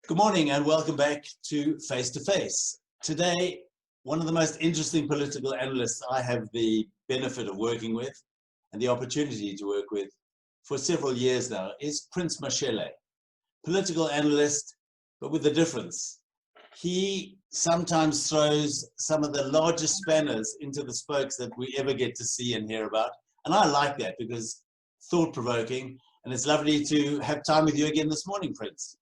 Good morning and welcome back to Face to Face. Today, one of the most interesting political analysts I have the benefit of working with and the opportunity to work with for several years now is Prince Mashele, political analyst, but with a difference. He sometimes throws some of the largest spanners into the spokes that we ever get to see and hear about. And I like that because thought-provoking, and it's lovely to have time with you again this morning, Prince.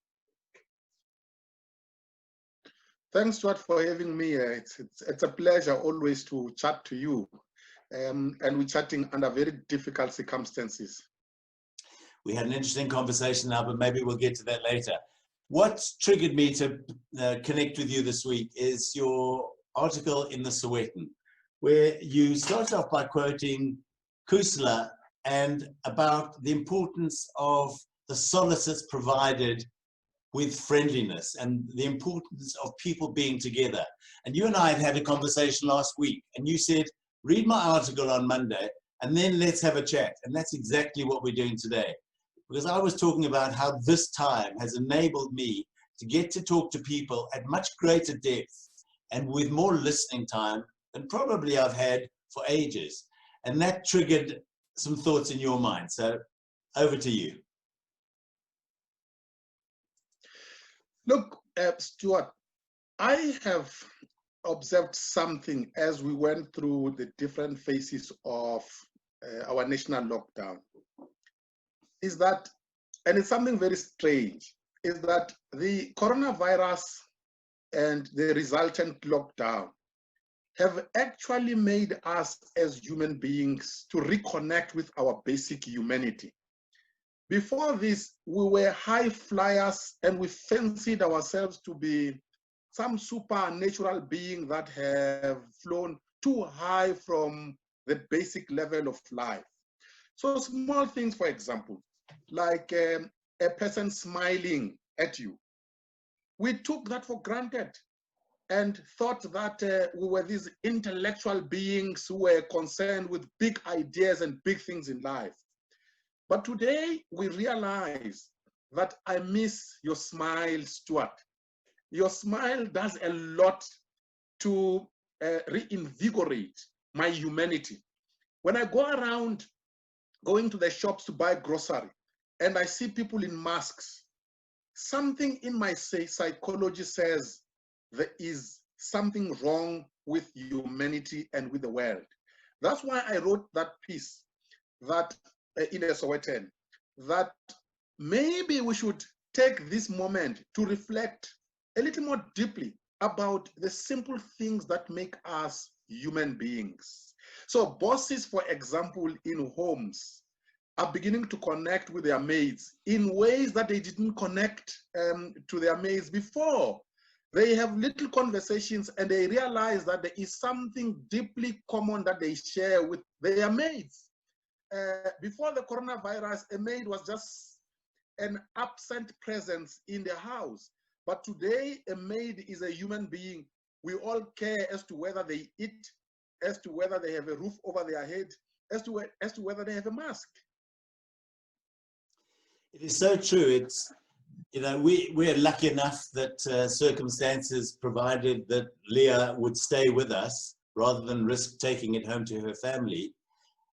Thanks, Stuart, for having me. It's a pleasure always to chat to you. And we're chatting under very difficult circumstances. We had an interesting conversation now, but maybe we'll get to that later. What triggered me to connect with you this week is your article in the Sowetan, where you started off by quoting Kusela and about the importance of the solace it's provided with friendliness and the importance of people being together. And you and I had a conversation last week, and you said, read my article on Monday, and then let's have a chat. And that's exactly what we're doing today. Because I was talking about how this time has enabled me to get to talk to people at much greater depth and with more listening time than probably I've had for ages. And that triggered some thoughts in your mind. So over to you. Look, Stuart, I have observed something as we went through the different phases of our national lockdown. Is that, and it's something very strange, is that the coronavirus and the resultant lockdown have actually made us as human beings to reconnect with our basic humanity. Before this, we were high flyers and we fancied ourselves to be some supernatural being that have flown too high from the basic level of life. So small things, for example, like a person smiling at you. We took that for granted and thought that we were these intellectual beings who were concerned with big ideas and big things in life. But today we realize that I miss your smile, Stuart. Your smile does a lot to reinvigorate my humanity. When I go around going to the shops to buy grocery and I see people in masks, something in my psychology says there is something wrong with humanity and with the world. That's why I wrote that piece that in the Sowetan, that maybe we should take this moment to reflect a little more deeply about the simple things that make us human beings. So bosses, for example, in homes are beginning to connect with their maids in ways that they didn't connect to their maids before. They have little conversations and they realize that there is something deeply common that they share with their maids. Before the coronavirus, a maid was just an absent presence in the house. But today, a maid is a human being. We all care as to whether they eat, as to whether they have a roof over their head, as to whether they have a mask. It is so true. It's, you know, we're lucky enough that circumstances provided that Leah would stay with us rather than risk taking it home to her family.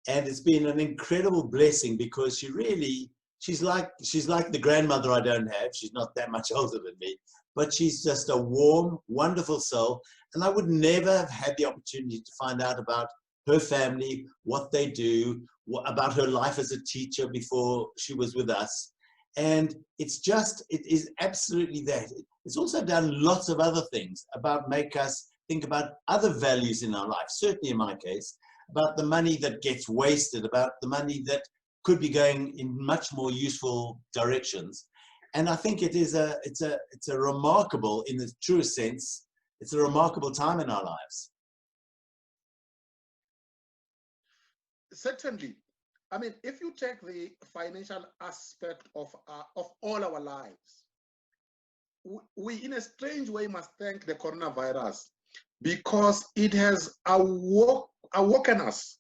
And it's been an incredible blessing because she's like the grandmother I don't have. She's not that much older than me, but she's just a warm, wonderful soul. And I would never have had the opportunity to find out about her family, what they do, about her life as a teacher before she was with us. And it is absolutely that. It's also done lots of other things about make us think about other values in our life, certainly in my case, about the money that gets wasted, about the money that could be going in much more useful directions. And I think it's a remarkable, in the truest sense, it's a remarkable time in our lives. Certainly. I mean, if you take the financial aspect of all our lives, we in a strange way must thank the coronavirus because it has awoken us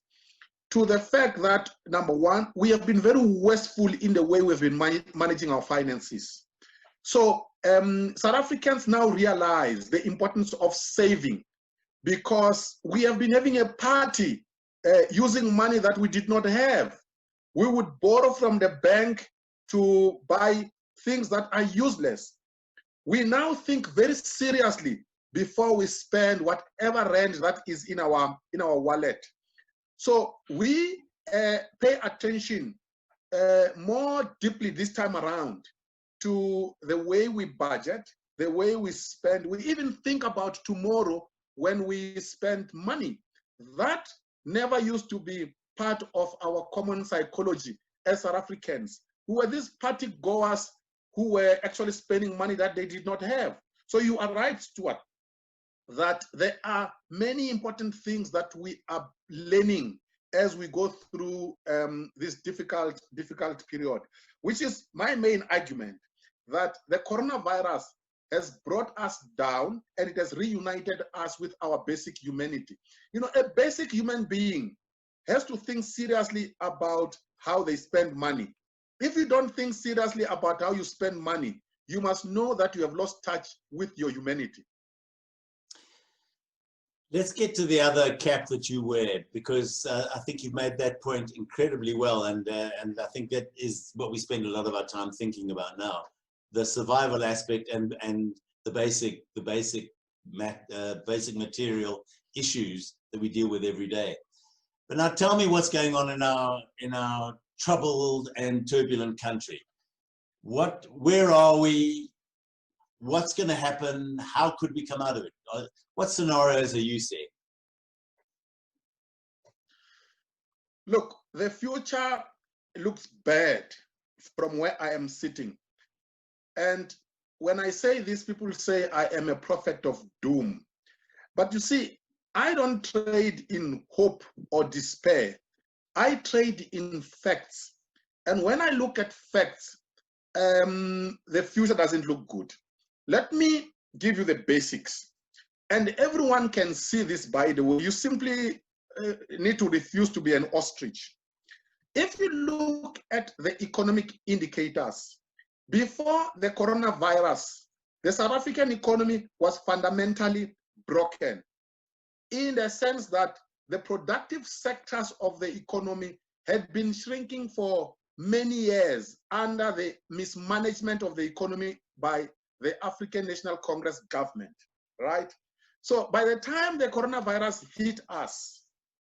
to the fact that, number one, we have been very wasteful in the way we've been managing our finances. So South Africans now realize the importance of saving, because we have been having a party using money that we did not have. We would borrow from the bank to buy things that are useless. We now think very seriously before we spend whatever rand that is in our wallet. So we pay attention more deeply this time around to the way we budget, the way we spend. We even think about tomorrow when we spend money. That never used to be part of our common psychology as South Africans, who were these party goers who were actually spending money that they did not have. So you are right, Stuart, that there are many important things that we are learning as we go through this difficult period, which is my main argument, that the coronavirus has brought us down and it has reunited us with our basic humanity. You know, a basic human being has to think seriously about how they spend money. If you don't think seriously about how you spend money, you must know that you have lost touch with your humanity. Let's get to the other cap that you wear, because I think you've made that point incredibly well, and I think that is what we spend a lot of our time thinking about now: the survival aspect and the basic material issues that we deal with every day. But now, tell me what's going on in our troubled and turbulent country. Where are we? What's going to happen? How could we come out of it? What scenarios are you seeing? Look, the future looks bad from where I am sitting. And when I say this, people say I am a prophet of doom. But you see, I don't trade in hope or despair. I trade in facts. And when I look at facts, the future doesn't look good. Let me give you the basics. And everyone can see this, by the way. You simply need to refuse to be an ostrich. If you look at the economic indicators, before the coronavirus, the South African economy was fundamentally broken, in the sense that the productive sectors of the economy had been shrinking for many years under the mismanagement of the economy by the African National Congress government, right? So by the time the coronavirus hit us,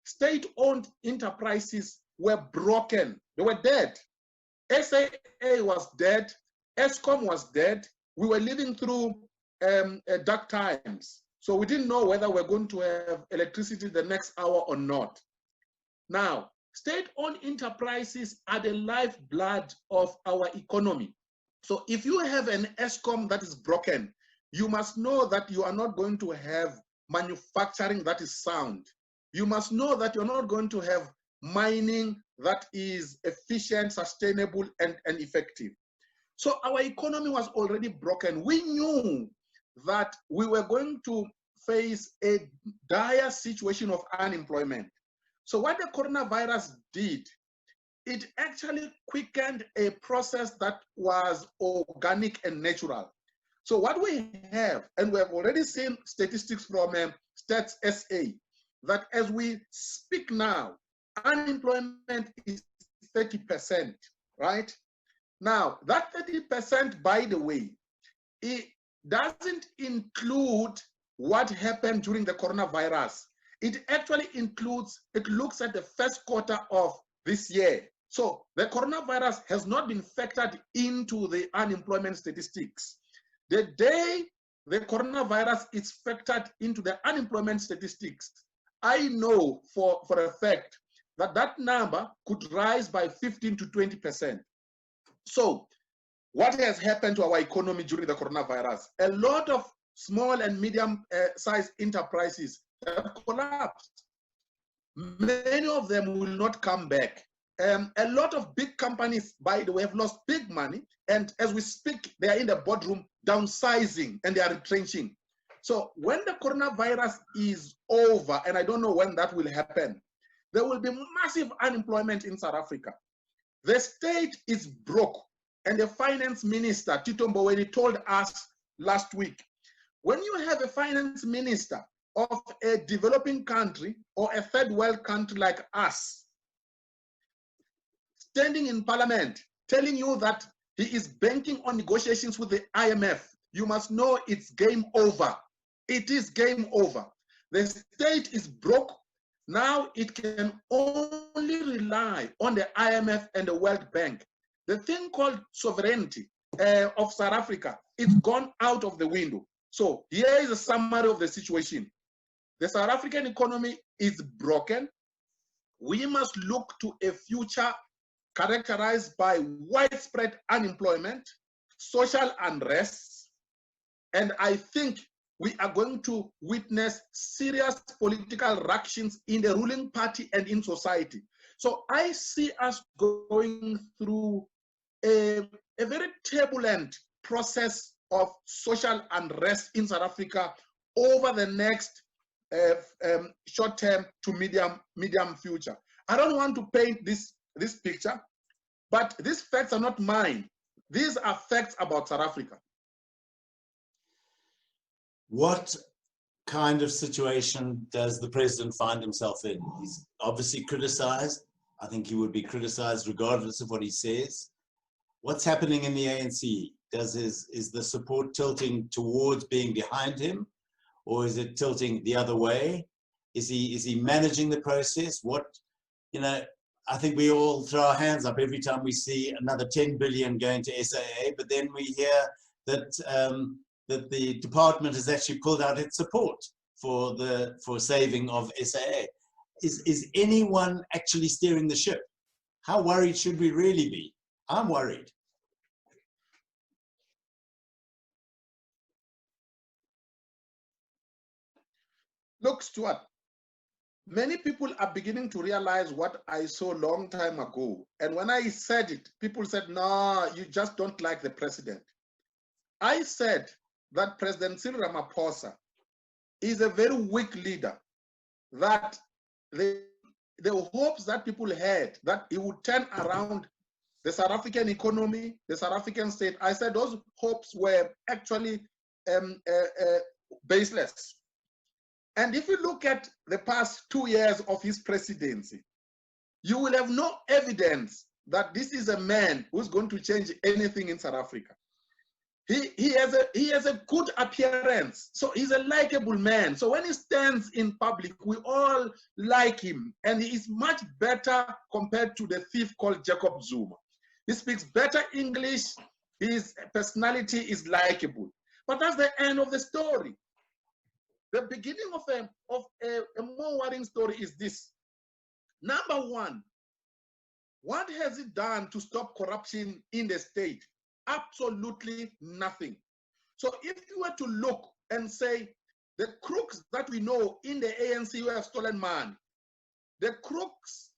state-owned enterprises were broken. They were dead. SAA was dead. Eskom was dead. We were living through dark times. So we didn't know whether we're going to have electricity the next hour or not. Now, state-owned enterprises are the lifeblood of our economy. So if you have an Eskom that is broken, you must know that you are not going to have manufacturing that is sound. You must know that you're not going to have mining that is efficient, sustainable, and effective. So our economy was already broken. We knew that we were going to face a dire situation of unemployment. So what the coronavirus did, it actually quickened a process that was organic and natural. So what we have, and we have already seen statistics from Stats SA, that as we speak now, unemployment is 30%, right? Now, that 30%, by the way, it doesn't include what happened during the coronavirus. It actually includes, it looks at the first quarter of this year. So the coronavirus has not been factored into the unemployment statistics. The day the coronavirus is factored into the unemployment statistics, I know for a fact that that number could rise by 15 to 20%. So what has happened to our economy during the coronavirus? A lot of small and medium-sized enterprises have collapsed. Many of them will not come back. A lot of big companies, by the way, have lost big money. And as we speak, they are in the boardroom downsizing and they are retrenching. So when the coronavirus is over, and I don't know when that will happen, there will be massive unemployment in South Africa. The state is broke. and the finance minister, Tito Mboweni, told us last week, when you have a finance minister of a developing country or a third world country like us, standing in parliament, telling you that he is banking on negotiations with the IMF, you must know it's game over. It is game over. The state is broke. Now it can only rely on the IMF and the World Bank. The thing called sovereignty of South Africa, it's gone out of the window. So here is a summary of the situation. The South African economy is broken. We must look to a future characterized by widespread unemployment, social unrest, and I think we are going to witness serious political ructions in the ruling party and in society. So I see us going through a very turbulent process of social unrest in South Africa over the next short-term to medium future. I don't want to paint this picture, but these facts are not mine. These are facts about South Africa. What kind of situation does the president find himself in? He's obviously criticized. I think he would be criticized regardless of what he says. What's happening in the ANC? Is the support tilting towards being behind him, or is it tilting the other way? Is he managing the process? I think we all throw our hands up every time we see another 10 billion going to SAA, but then we hear that that the department has actually pulled out its support for saving of SAA. Is anyone actually steering the ship? How worried should we really be? I'm worried. Look, Stuart, many people are beginning to realize what I saw a long time ago. And when I said it, people said, no, you just don't like the president. I said that President Cyril Ramaphosa is a very weak leader, that the hopes that people had that he would turn around the South African economy, the South African state, I said those hopes were actually baseless. And if you look at the past 2 years of his presidency, you will have no evidence that this is a man who's going to change anything in South Africa. He has a good appearance, so he's a likable man. So when he stands in public, we all like him, and he is much better compared to the thief called Jacob Zuma. He speaks better English, his personality is likable. But that's the end of the story. The beginning of a more worrying story is this. Number one, what has it done to stop corruption in the state? Absolutely nothing. So if you were to look and say, the crooks that we know in the ANC who have stolen money, the crooks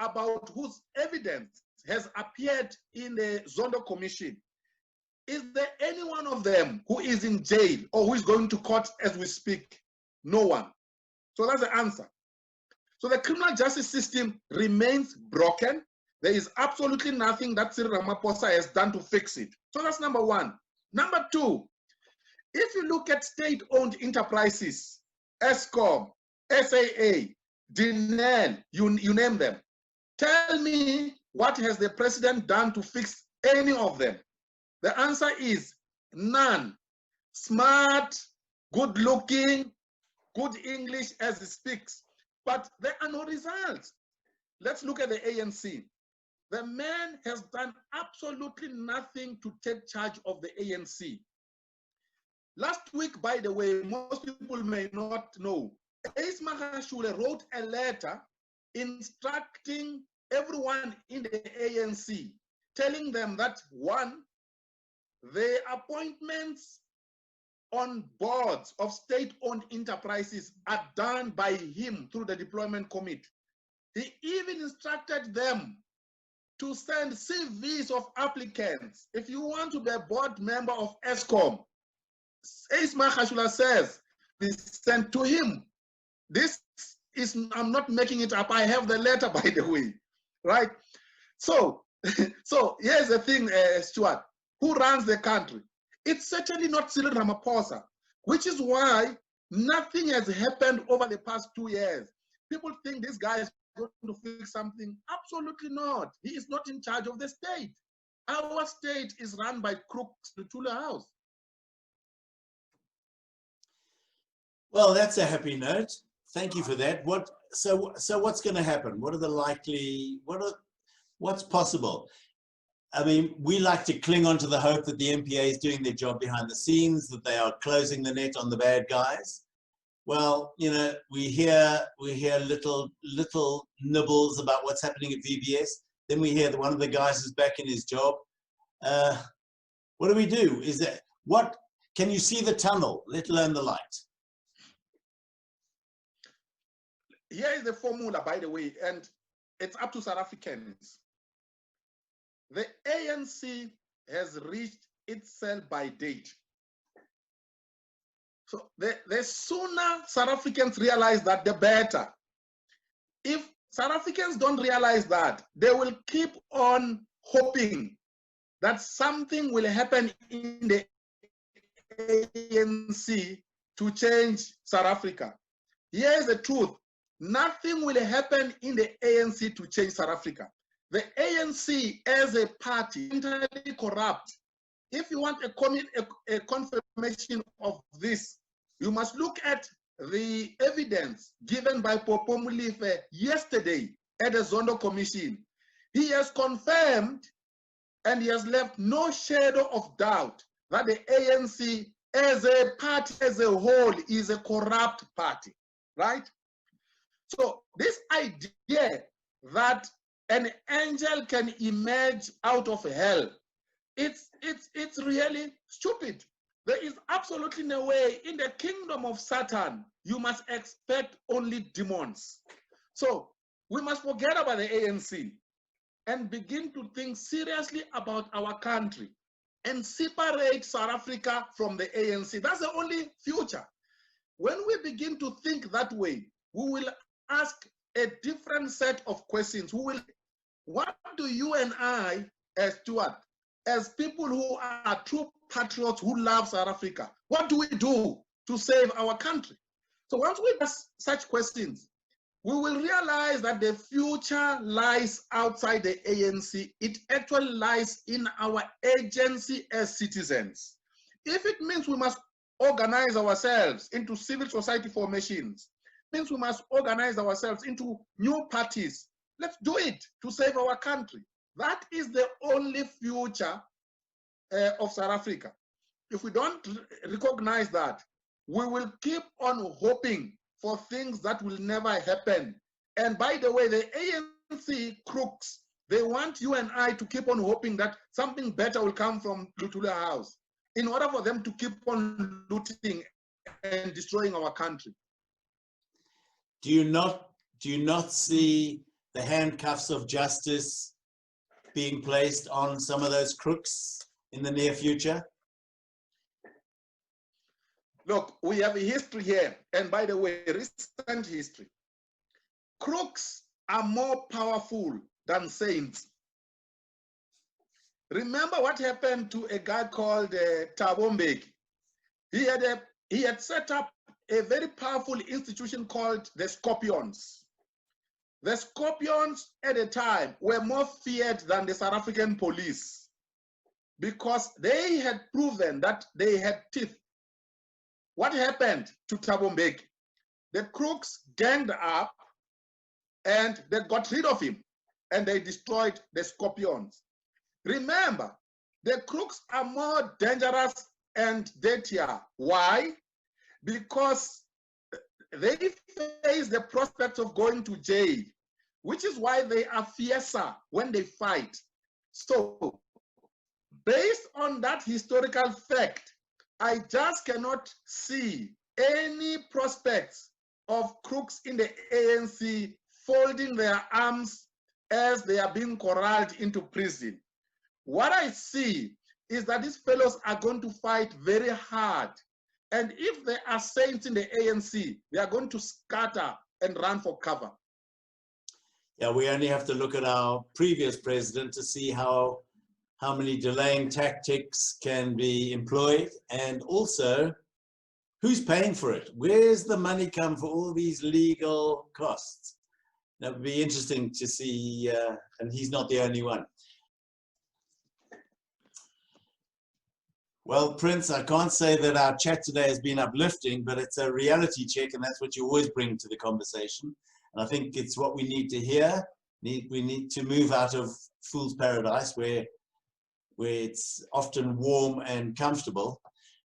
about whose evidence has appeared in the Zondo Commission, is there any one of them who is in jail or who is going to court as we speak? No one. So that's the answer. So the criminal justice system remains broken. There is absolutely nothing that Cyril Ramaphosa has done to fix it. So that's number one. Number two, if you look at state-owned enterprises, Eskom, SAA, Dinel, you name them, tell me what has the president done to fix any of them? The answer is none. Smart, good-looking, good English as he speaks, but there are no results. Let's look at the ANC. The man has done absolutely nothing to take charge of the ANC. Last week, by the way, most people may not know, F2F Mashele wrote a letter instructing everyone in the ANC, telling them that, one, the appointments on boards of state-owned enterprises are done by him through the deployment committee. He even instructed them to send CVs of applicants. If you want to be a board member of Eskom, F2F Mashele says, be sent to him. This is, I'm not making it up. I have the letter, by the way, right? So So here's the thing, Stuart. Who runs the country? It's certainly not Cyril Ramaphosa, which is why nothing has happened over the past 2 years. People think this guy is going to fix something. Absolutely not. He is not in charge of the state. Our state is run by crooks to Tula House. Well, that's a happy note. Thank you for that. So what's going to happen? What are the likely? What's possible? I mean, we like to cling on to the hope that the MPA is doing their job behind the scenes, that they are closing the net on the bad guys. Well, you know, we hear little nibbles about what's happening at VBS. Then we hear that one of the guys is back in his job. What do we do? Can you see the tunnel, let alone the light? Here is the formula, by the way, and it's up to South Africans. The ANC has reached its sell-by date. So the sooner South Africans realize that, the better. If South Africans don't realize that, they will keep on hoping that something will happen in the ANC to change South Africa. Here's the truth. Nothing will happen in the ANC to change South Africa. The ANC as a party is entirely corrupt. If you want a confirmation of this, you must look at the evidence given by Popo Molefe yesterday at the Zondo Commission. He has confirmed and he has left no shadow of doubt that the ANC as a party, as a whole, is a corrupt party, right? So this idea that an angel can emerge out of hell, it's really stupid. There is absolutely no way in the kingdom of Satan you must expect only demons. So we must forget about the ANC and begin to think seriously about our country and separate South Africa from the ANC. That's the only future. When we begin to think that way, we will ask a different set of questions. What do you and I, as Stuart, as people who are true patriots who love South Africa, what do we do to save our country? So once we ask such questions, we will realize that the future lies outside the ANC. It actually lies in our agency as citizens. If it means we must organize ourselves into civil society formations, means we must organize ourselves into new parties, let's do it to save our country. That is the only future of South Africa. If we don't recognize that, we will keep on hoping for things that will never happen. And by the way, the ANC crooks, they want you and I to keep on hoping that something better will come from Lutula House in order for them to keep on looting and destroying our country. Do you not see the handcuffs of justice being placed on some of those crooks in the near future? Look, we have a history here, and by the way, recent history. Crooks are more powerful than saints. Remember what happened to a guy called Thabo Mbeki. He had set up a very powerful institution called the Scorpions. The Scorpions at the time were more feared than the South African police because they had proven that they had teeth. What happened to Thabo Mbeki? The crooks ganged up and they got rid of him and they destroyed the Scorpions. Remember, the crooks are more dangerous and dirtier. Why? Because they face the prospect of going to jail, which is why they are fiercer when they fight. So, based on that historical fact, I just cannot see any prospects of crooks in the ANC folding their arms as they are being corralled into prison. What I see is that these fellows are going to fight very hard. And if there are saints in the ANC, they are going to scatter and run for cover. Yeah, we only have to look at our previous president to see how many delaying tactics can be employed, and also who's paying for it. Where's the money come for all these legal costs? That would be interesting to see, and he's not the only one. Well, Prince, I can't say that our chat today has been uplifting, but it's a reality check, and that's what you always bring to the conversation. And I think it's what we need to hear. We need to move out of fool's paradise, where it's often warm and comfortable.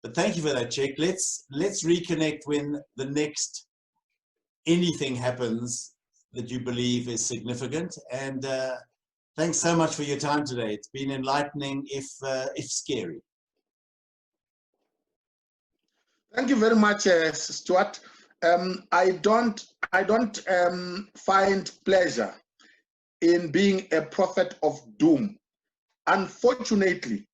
But thank you for that check. Let's reconnect when the next anything happens that you believe is significant. And thanks so much for your time today. It's been enlightening, if scary. Thank you very much, Stuart. I don't find pleasure in being a prophet of doom. Unfortunately,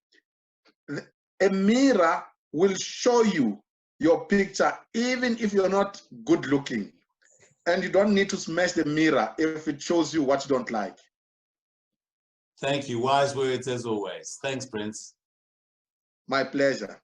a mirror will show you your picture, even if you're not good looking. And you don't need to smash the mirror if it shows you what you don't like. Thank you. Wise words as always. Thanks, Prince. My pleasure.